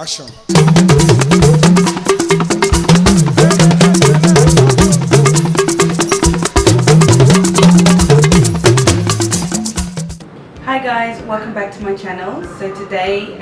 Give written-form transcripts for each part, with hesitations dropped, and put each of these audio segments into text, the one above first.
Action. Hi guys, welcome back to my channel. So today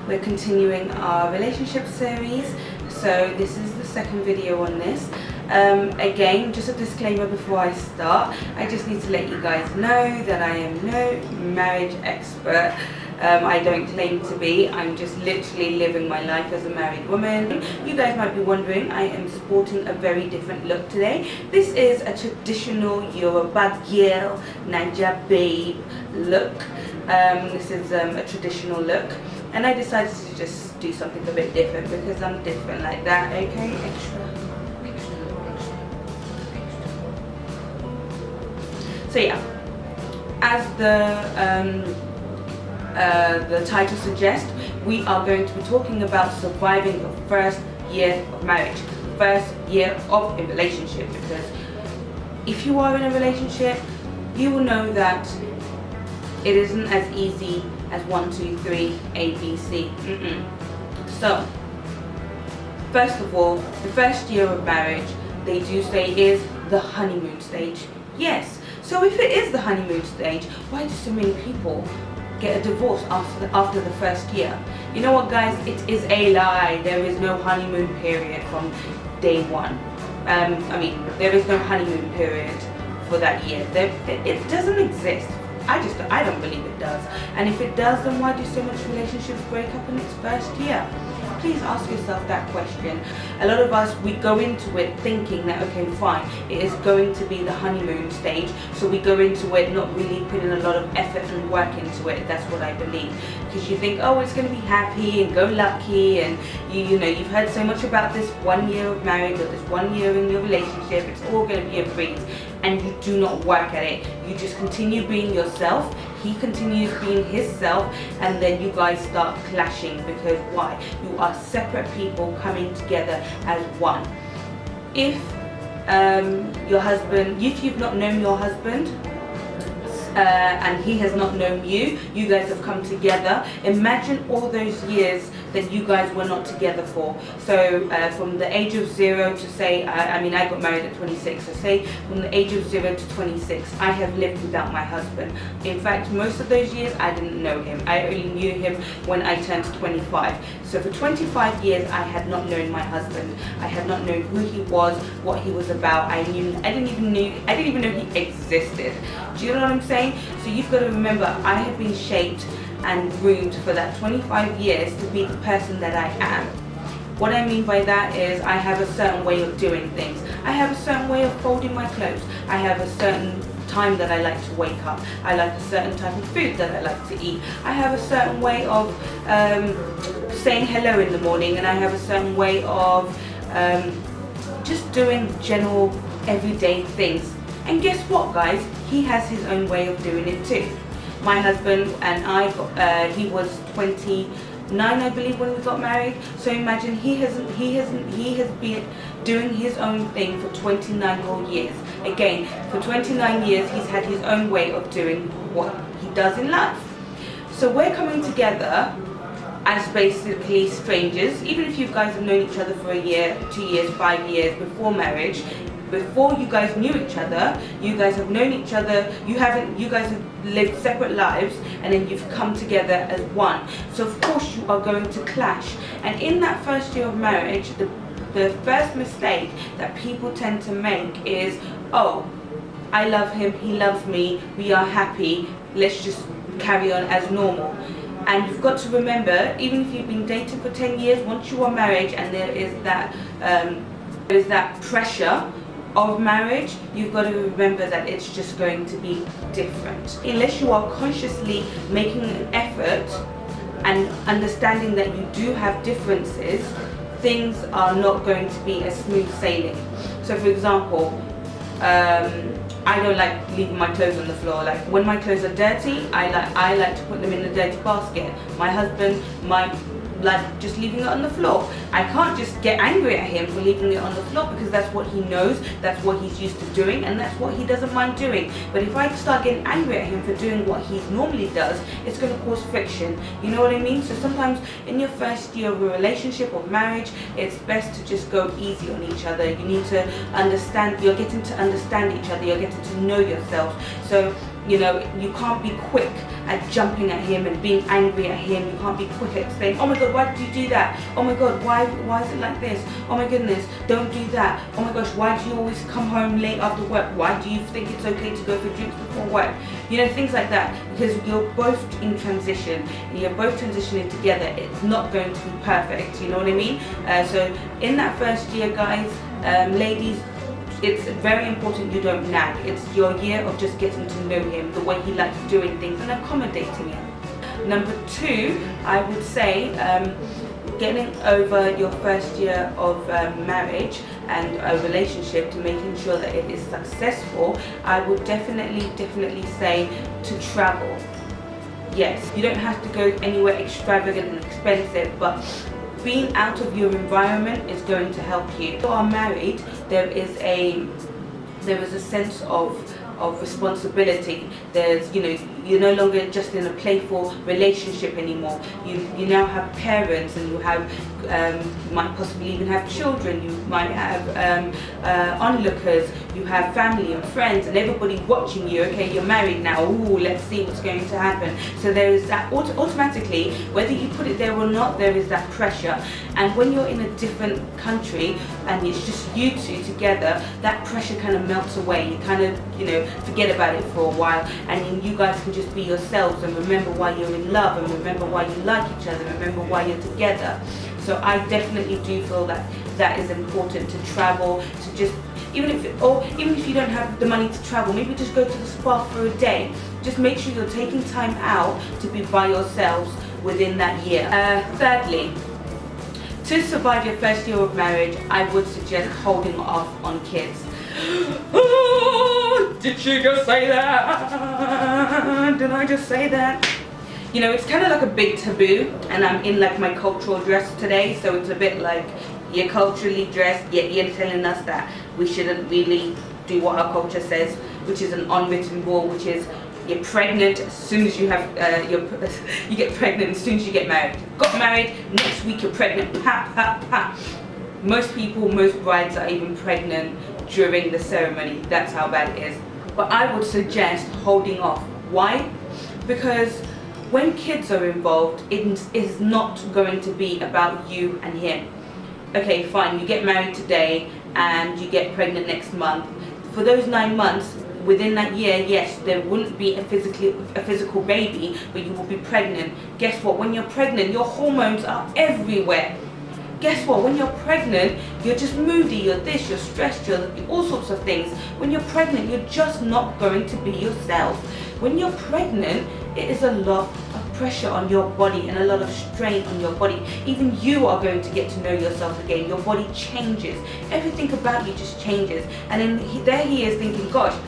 we're continuing our relationship series. So this is the second video on this. Again, just a disclaimer before I start, I just need to let you guys know that I am no marriage expert. I don't claim to be. I'm just literally living my life as a married woman. You guys might be wondering, I am sporting a very different look today. This is a traditional Yoruba girl, Naija babe look. This is a traditional look, and I decided to just do something a bit different because I'm different like that. Okay, extra. So yeah, as the title suggests, we are going to be talking about surviving the first year of marriage, first year of a relationship. Because if you are in a relationship, you will know that it isn't as easy as 1, 2, 3, A, B, C. So, first of all, the first year of marriage, they do say, is the honeymoon stage. Yes. So if it is the honeymoon stage, why do so many people get a divorce after the first year? You know what, guys? It is a lie. There is no honeymoon period from day one. There is no honeymoon period for that year. It doesn't exist. I don't believe it does. And if it does, then why do so much relationships break up in its first year? Please ask yourself that question. A lot of us, we go into it thinking that, okay, fine, it is going to be the honeymoon stage, so we go into it not really putting a lot of effort and work into it. That's what I believe. Because you think, oh, it's going to be happy and go lucky, and you know, you've heard so much about this 1 year of marriage or this 1 year in your relationship, it's all going to be a breeze, and you do not work at it. You just continue being yourself, he continues being his self, and then you guys start clashing. Because why? You are separate people coming together as one. If if you've not known your husband, and he has not known you, you guys have come together. Imagine all those years that you guys were not together for. So from the age of 0 to say, I got married at 26, so say from the age of 0 to 26, I have lived without my husband. In fact, most of those years I didn't know him. I only knew him when I turned 25. So for 25 years I had not known my husband. I had not known who he was, what he was about. I didn't even know he existed. Do you know what I'm saying? So you've got to remember, I have been shaped and groomed for that 25 years to be the person that I am. What I mean by that is I have a certain way of doing things. I have a certain way of folding my clothes. I have a certain time that I like to wake up. I like a certain type of food that I like to eat. I have a certain way of saying hello in the morning, and I have a certain way of just doing general everyday things. And guess what, guys? He has his own way of doing it too. My husband and I, he was 29, I believe, when we got married. So imagine he has been doing his own thing for 29 whole years. Again, for 29 years, he's had his own way of doing what he does in life. So we're coming together as basically strangers. Even if you guys have known each other for a year, 2 years, 5 years before marriage, before you guys knew each other, you guys have known each other, you guys have lived separate lives, and then you've come together as one. So of course you are going to clash. And in that first year of marriage, the first mistake that people tend to make is, oh, I love him, he loves me, we are happy, let's just carry on as normal. And you've got to remember, even if you've been dating for 10 years, once you are married and there is that pressure of marriage, you've got to remember that it's just going to be different. Unless you are consciously making an effort and understanding that you do have differences, things are not going to be a smooth sailing. So for example, I don't like leaving my clothes on the floor. Like when my clothes are dirty, I like to put them in the dirty basket. My husband might like just leaving it on the floor. I can't just get angry at him for leaving it on the floor, because that's what he knows, that's what he's used to doing, and that's what he doesn't mind doing. But if I start getting angry at him for doing what he normally does, it's going to cause friction. You know what I mean? So sometimes in your first year of a relationship or marriage, it's best to just go easy on each other. You need to understand, you're getting to understand each other, you're getting to know yourself. So, you know, you can't be quick at jumping at him and being angry at him. You can't be quick at saying, oh my God, why did you do that? Oh my God, why is it like this? Oh my goodness, don't do that. Oh my gosh, why do you always come home late after work? Why do you think it's okay to go for drinks before work? You know, things like that, because you're both in transition and you're both transitioning together. It's not going to be perfect, you know what I mean? So in that first year, guys, ladies, it's very important you don't nag. It's your year of just getting to know him, the way he likes doing things, and accommodating him. Number 2, I would say, getting over your first year of marriage and a relationship to making sure that it is successful, I would definitely say to travel. Yes, you don't have to go anywhere extravagant and expensive, but being out of your environment is going to help you. If you are married, there is a sense of responsibility. There's, you know, you're no longer just in a playful relationship anymore. You now have parents, and you have you might possibly even have children. You might have onlookers. You have family and friends and everybody watching you. Okay, you're married now. Ooh, let's see what's going to happen. So there is that automatically, whether you put it there or not, there is that pressure. And when you're in a different country and it's just you two together, that pressure kind of melts away. You kind of, you know, forget about it for a while, and then you guys can just be yourselves and remember why you're in love, and remember why you like each other, remember why you're together. So I definitely do feel that that is important, to travel, to just, even if you don't have the money to travel, maybe just go to the spa for a day. Just make sure you're taking time out to be by yourselves within that year. Thirdly, to survive your first year of marriage, I would suggest holding off on kids. Did she just say that? Did I just say that? You know, it's kind of like a big taboo, and I'm in like my cultural dress today, so it's a bit like, you're culturally dressed, yet you're telling us that we shouldn't really do what our culture says, which is an unwritten rule, which is you're pregnant as soon as you have you get pregnant as soon as you get married. Got married, next week you're pregnant. Pa pa pa. Most brides are even pregnant during the ceremony. That's how bad it is. But I would suggest holding off. Why? Because when kids are involved, it is not going to be about you and him. Okay, fine, you get married today and you get pregnant next month. For those 9 months, within that year, yes, there wouldn't be a physical baby, but you will be pregnant. Guess what? When you're pregnant, your hormones are everywhere. Guess what? When you're pregnant, you're just moody, you're this, you're stressed, you're all sorts of things. When you're pregnant, you're just not going to be yourself. When you're pregnant, it is a lot of pressure on your body and a lot of strain on your body. Even you are going to get to know yourself again. Your body changes. Everything about you just changes. And then there he is thinking, gosh,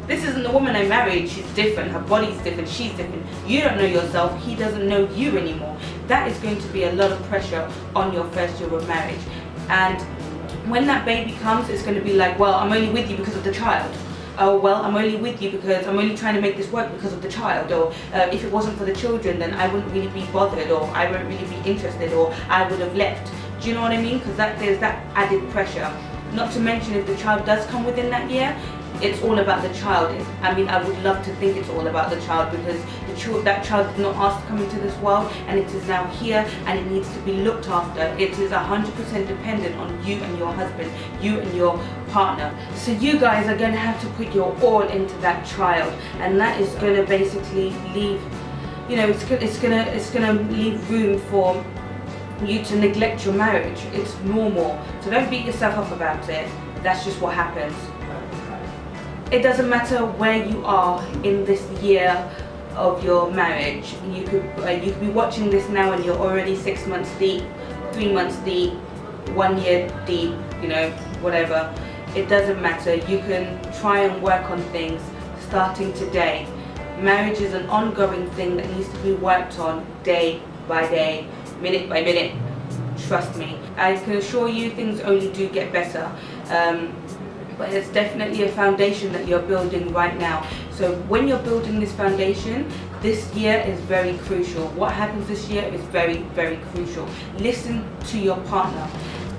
this isn't the woman I married. She's different. Her body's different. She's different. You don't know yourself. He doesn't know you anymore. That is going to be a lot of pressure on your first year of marriage. And when that baby comes, it's going to be like, well, I'm only with you because of the child. Oh, well, I'm only with you because I'm only trying to make this work because of the child. Or if it wasn't for the children, then I wouldn't really be bothered, or I wouldn't really be interested, or I would have left. Do you know what I mean? Because there's that added pressure. Not to mention, if the child does come within that year, it's all about the child. I mean, I would love to think it's all about the child, because that child did not ask to come into this world, and it is now here, and it needs to be looked after. It is 100% dependent on you and your husband, you and your partner. So you guys are going to have to put your all into that child, and that is going to basically leave, you know, it's gonna leave room for you to neglect your marriage. It's normal, so don't beat yourself up about it. That's just what happens. It doesn't matter where you are in this year of your marriage. You could be watching this now and you're already 6 months deep, 3 months deep, 1 year deep, you know, whatever. It doesn't matter. You can try and work on things starting today. Marriage is an ongoing thing that needs to be worked on day by day, minute by minute. Trust me, I can assure you things only do get better. But it's definitely a foundation that you're building right now. So when you're building this foundation, this year is very crucial. What happens this year is very, very crucial. Listen to your partner.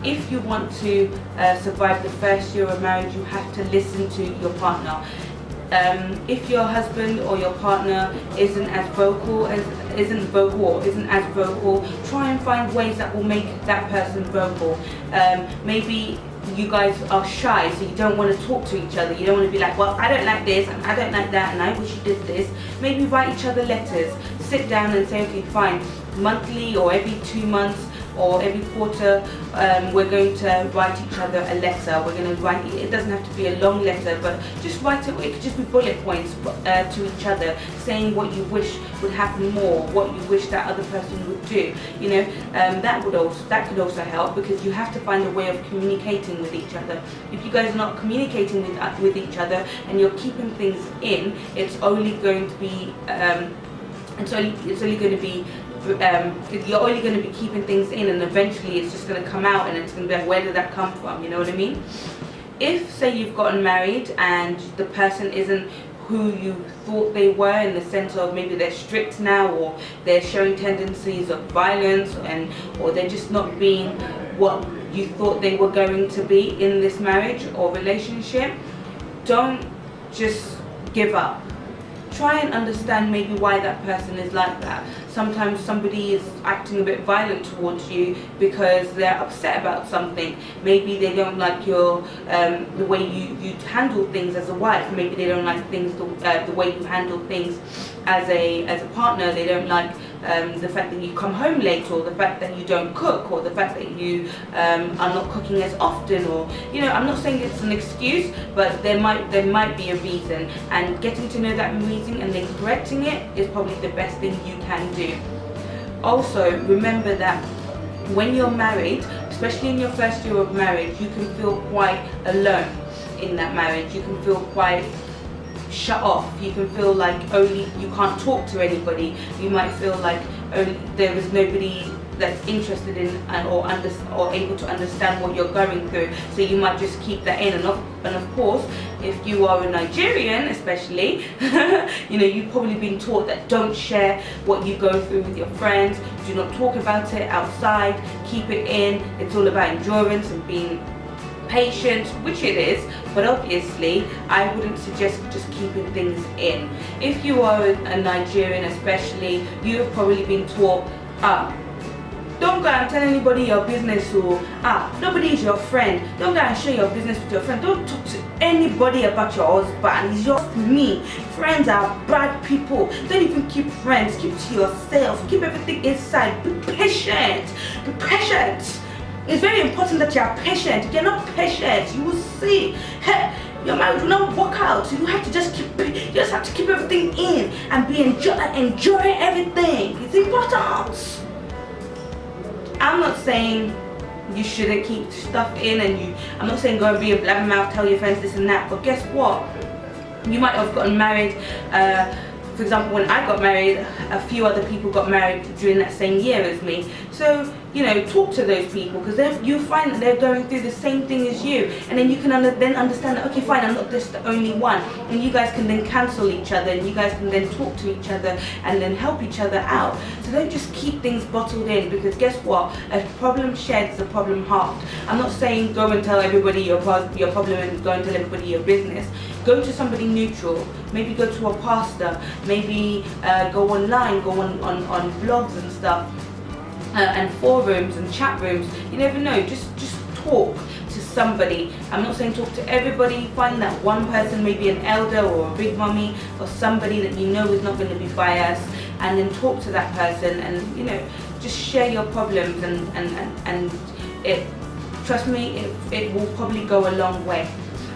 If you want to survive the first year of marriage, you have to listen to your partner. If your husband or your partner isn't as vocal, try and find ways that will make that person vocal. Maybe you guys are shy, so you don't want to talk to each other. You don't want to be like, well, I don't like this and I don't like that and I wish you did this. Maybe write each other letters. Sit down and say, okay, fine, monthly or every 2 months or every quarter, we're going to write each other a letter. We're going to write, it doesn't have to be a long letter, but just write it, it could just be bullet points to each other, saying what you wish would happen more, what you wish that other person would do. You know, that could also help, because you have to find a way of communicating with each other. If you guys are not communicating with each other and you're keeping things in, it's only going to be you're only going to be keeping things in, and eventually it's just going to come out and it's going to be like, where did that come from? You know what I mean? If, say, you've gotten married and the person isn't who you thought they were, in the sense of maybe they're strict now, or they're showing tendencies of violence, or they're just not being what you thought they were going to be in this marriage or relationship, don't just give up. Try and understand maybe why that person is like that. Sometimes somebody is acting a bit violent towards you because they're upset about something. Maybe they don't like your the way you handle things as a wife. Maybe they don't like things the way you handle things as a partner. They don't like the fact that you come home late, or the fact that you don't cook, or the fact that you are not cooking as often, or, you know, I'm not saying it's an excuse, but there might be a reason, and getting to know that reason and then correcting it is probably the best thing you can do. Also, remember that when you're married, especially in your first year of marriage, you can feel quite alone in that marriage. You can feel quite shut off. You can feel like you can't talk to anybody. You might feel like there is nobody that's interested in or able to understand what you're going through, so you might just keep that in. And of course, if you are a Nigerian especially, you know, you've probably been taught that don't share what you go through with your friends, do not talk about it outside, keep it in. It's all about endurance and being patient, which it is, but obviously I wouldn't suggest just keeping things in. If you are a Nigerian especially, you have probably been taught, don't go and tell anybody your business, or nobody is your friend. Don't go and share your business with your friend. Don't talk to anybody about your husband. It's just me. Friends are bad people. Don't even keep friends. Keep to yourself. Keep everything inside. Be patient. Be patient. It's very important that you are patient. If you're not patient, you will see, hey, your marriage will not work out. So you have to just have to keep everything in and enjoy everything. It's important. I'm not saying you shouldn't keep stuff in, and I'm not saying go and be a blabbermouth, tell your friends this and that, but guess what? You might have gotten married, for example, when I got married, a few other people got married during that same year as me. So, you know, talk to those people, because you find that they're going through the same thing as you, and then you can then understand that, okay, fine, I'm not just the only one, and you guys can then cancel each other, and you guys can then talk to each other and then help each other out. So don't just keep things bottled in, because guess what? A problem shared is a problem halved. I'm not saying go and tell everybody your problem and go and tell everybody your business. Go to somebody neutral. Maybe go to a pastor. Maybe go online, go on blogs and stuff, and forums and chat rooms. You never know. Just talk to somebody. I'm not saying talk to everybody. Find that one person, maybe an elder or a big mummy or somebody that you know is not going to be biased, and then talk to that person, and, you know, just share your problems, and it, trust me, it will probably go a long way.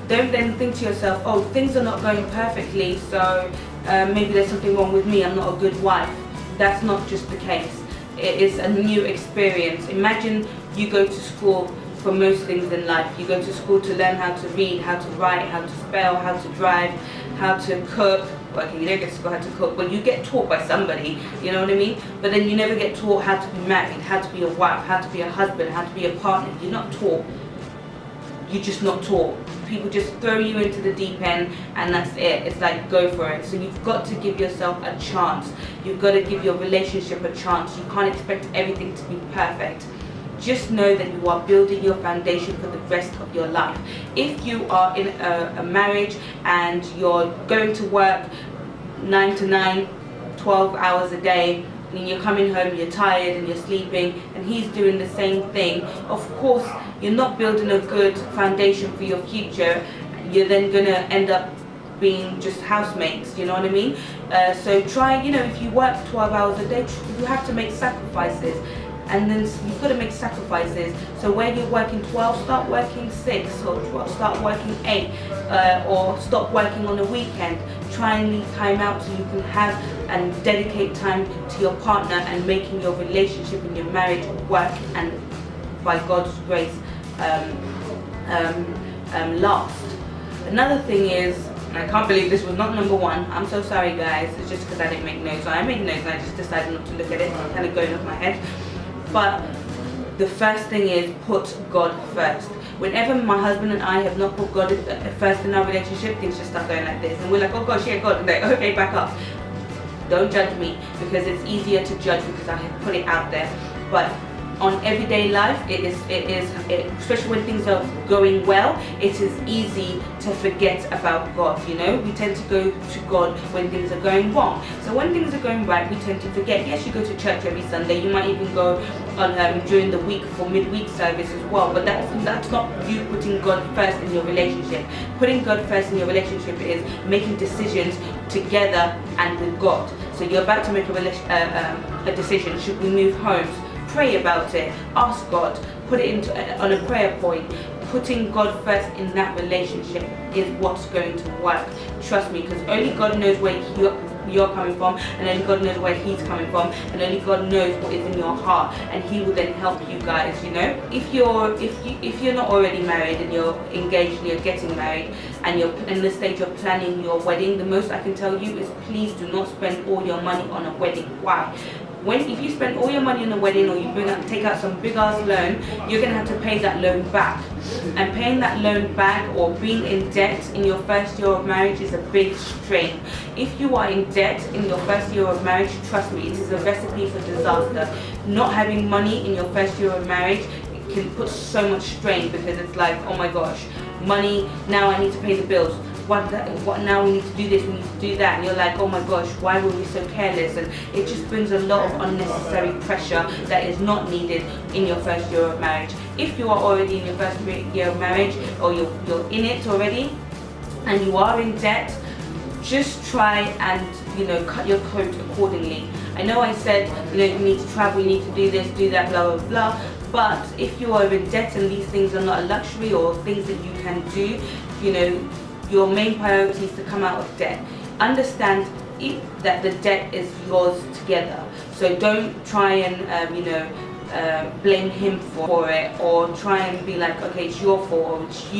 Don't then think to yourself, oh, things are not going perfectly, so maybe there's something wrong with me, I'm not a good wife. That's not just the case. It is a new experience. Imagine you go to school for most things in life. You go to school to learn how to read, how to write, how to spell, how to drive, how to cook, working, you don't get to go how to cook, but you get taught by somebody, you know what I mean? But then you never get taught how to be married, how to be a wife, how to be a husband, how to be a partner. You're not taught. You're just not taught. People just throw you into the deep end and that's it. It's like, go for it. So you've got to give yourself a chance. You've got to give your relationship a chance. You can't expect everything to be perfect. Just know that you are building your foundation for the rest of your life. If you are in a marriage and you're going to work 9 to 9, 12 hours a day, and you're coming home, you're tired and you're sleeping, and he's doing the same thing, of course you're not building a good foundation for your future. You're then going to end up being just housemates, you know what I mean? So try, you know, if you work 12 hours a day, you have to make sacrifices. And then you've got to make sacrifices. So where you're working 12, start working 6, or 12, start working 8, or stop working on a weekend. Try and leave time out so you can have and dedicate time to your partner and making your relationship and your marriage work, and by God's grace last. Another thing is, and I can't believe this was not number 1. I'm so sorry guys, it's just because I didn't make notes. I made notes and I just decided not to look at it. It's kind of going off my head. But the first thing is, put God first. Whenever my husband and I have not put God first in our relationship, things just start going like this. And we're like, oh gosh, yeah, God. And like, okay, back up. Don't judge me, because it's easier to judge because I have put it out there. But on everyday life, especially when things are going well, it is easy to forget about God, you know? We tend to go to God when things are going wrong. So when things are going right, we tend to forget. Yes, you go to church every Sunday. You might even go on during the week for midweek service as well. But that's not you putting God first in your relationship. Putting God first in your relationship is making decisions together and with God. So you're about to make a decision. Should we move homes? Pray about it, ask God, put it on a prayer point. Putting God first in that relationship is what's going to work. Trust me, because only God knows where you're coming from, and only God knows where he's coming from, and only God knows what is in your heart, and he will then help you guys, you know. If you're not already married and you're engaged and you're getting married and you're in the stage of planning your wedding, the most I can tell you is, please do not spend all your money on a wedding. Why? If you spend all your money on a wedding, or you take out some big ass loan, you're gonna have to pay that loan back. And paying that loan back or being in debt in your first year of marriage is a big strain. If you are in debt in your first year of marriage, trust me, it is a recipe for disaster. Not having money in your first year of marriage can put so much strain, because it's like, oh my gosh, money, now I need to pay the bills. What now, we need to do this, we need to do that, and you're like, oh my gosh, why were we so careless? And it just brings a lot of unnecessary pressure that is not needed in your first year of marriage. If you are already in your first year of marriage, or you're in it already and you are in debt, just try and, you know, cut your coat accordingly. I know I said, you know, you need to travel, you need to do this, do that, blah blah blah, but if you are in debt and these things are not a luxury or things that you can do, you know, your main priority is to come out of debt. Understand that the debt is yours together. So don't try and blame him for it, or try and be like, okay, it's your fault, or it's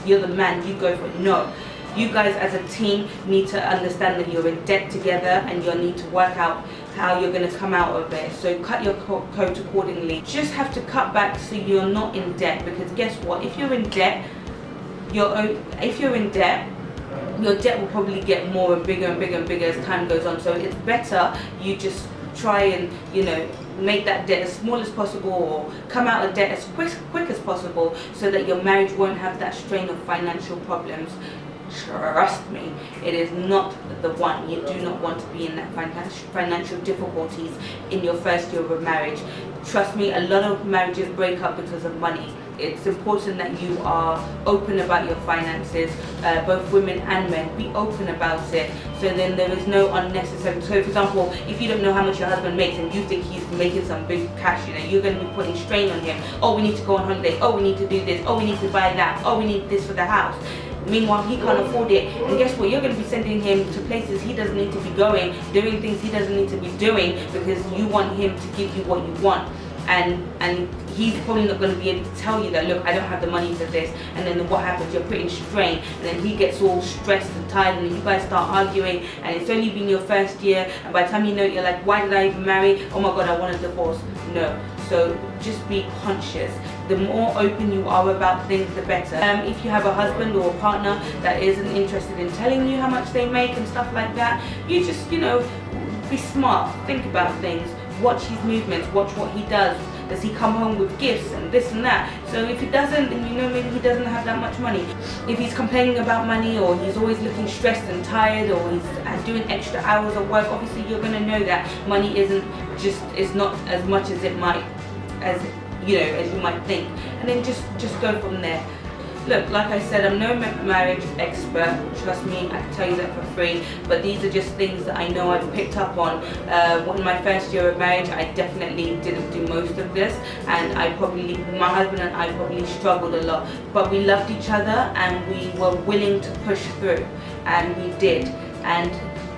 you're the man, you go for it. No. You guys as a team need to understand that you're in debt together, and you'll need to work out how you're going to come out of it. So cut your coat accordingly. Just have to cut back so you're not in debt, because guess what? If you're in debt, your debt will probably get more and bigger and bigger and bigger as time goes on. So it's better you just try and, you know, make that debt as small as possible, or come out of debt as quick as possible, so that your marriage won't have that strain of financial problems. Trust me, it is not the one. You do not want to be in that financial difficulties in your first year of marriage. Trust me, a lot of marriages break up because of money. It's important that you are open about your finances, both women and men. Be open about it, so then there is no unnecessary. So for example, if you don't know how much your husband makes and you think he's making some big cash, you know, you're going to be putting strain on him. Oh, we need to go on holiday. Oh, we need to do this. Oh, we need to buy that. Oh, we need this for the house. Meanwhile, he can't afford it, and guess what? You're going to be sending him to places he doesn't need to be going, doing things he doesn't need to be doing, because you want him to give you what you want. and he's probably not going to be able to tell you that, look, I don't have the money for this, and then what happens, you're putting strain, and then he gets all stressed and tired, and then you guys start arguing, and it's only been your first year, and by the time you know it, you're like, why did I even marry? Oh my god, I want a divorce. No. So just be conscious. The more open you are about things, the better. If you have a husband or a partner that isn't interested in telling you how much they make and stuff like that, you just, you know, be smart, think about things, watch his movements, watch what he does. Does he come home with gifts and this and that? So if he doesn't, then you know maybe he doesn't have that much money. If he's complaining about money, or he's always looking stressed and tired, or he's doing extra hours of work, obviously you're going to know that money is not as much as it might, as you know, as you might think. And then just go from there. Look, like I said, I'm no marriage expert, trust me, I can tell you that for free, but these are just things that I know I've picked up on. In my first year of marriage, I definitely didn't do most of this, and my husband and I probably struggled a lot, but we loved each other and we were willing to push through, and we did. And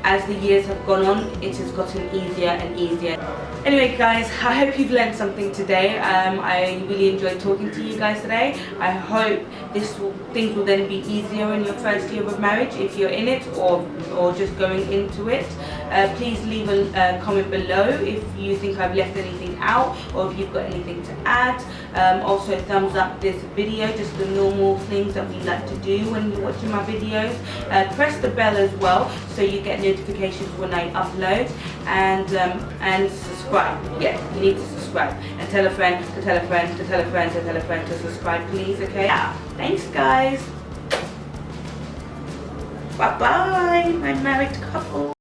as the years have gone on, it has gotten easier and easier. Anyway guys, I hope you've learned something today. I really enjoyed talking to you guys today. I hope things will then be easier in your first year of marriage if you're in it or just going into it. Please leave a comment below if you think I've left anything out, or if you've got anything to add. Also thumbs up this video, just the normal things that we like to do when you're watching my videos. Press the bell as well so you get notifications when I upload, and subscribe. Yeah, you need to subscribe, and tell a friend to tell a friend to tell a friend to tell a friend to subscribe, please. Okay, yeah. Thanks guys, bye bye my married couple.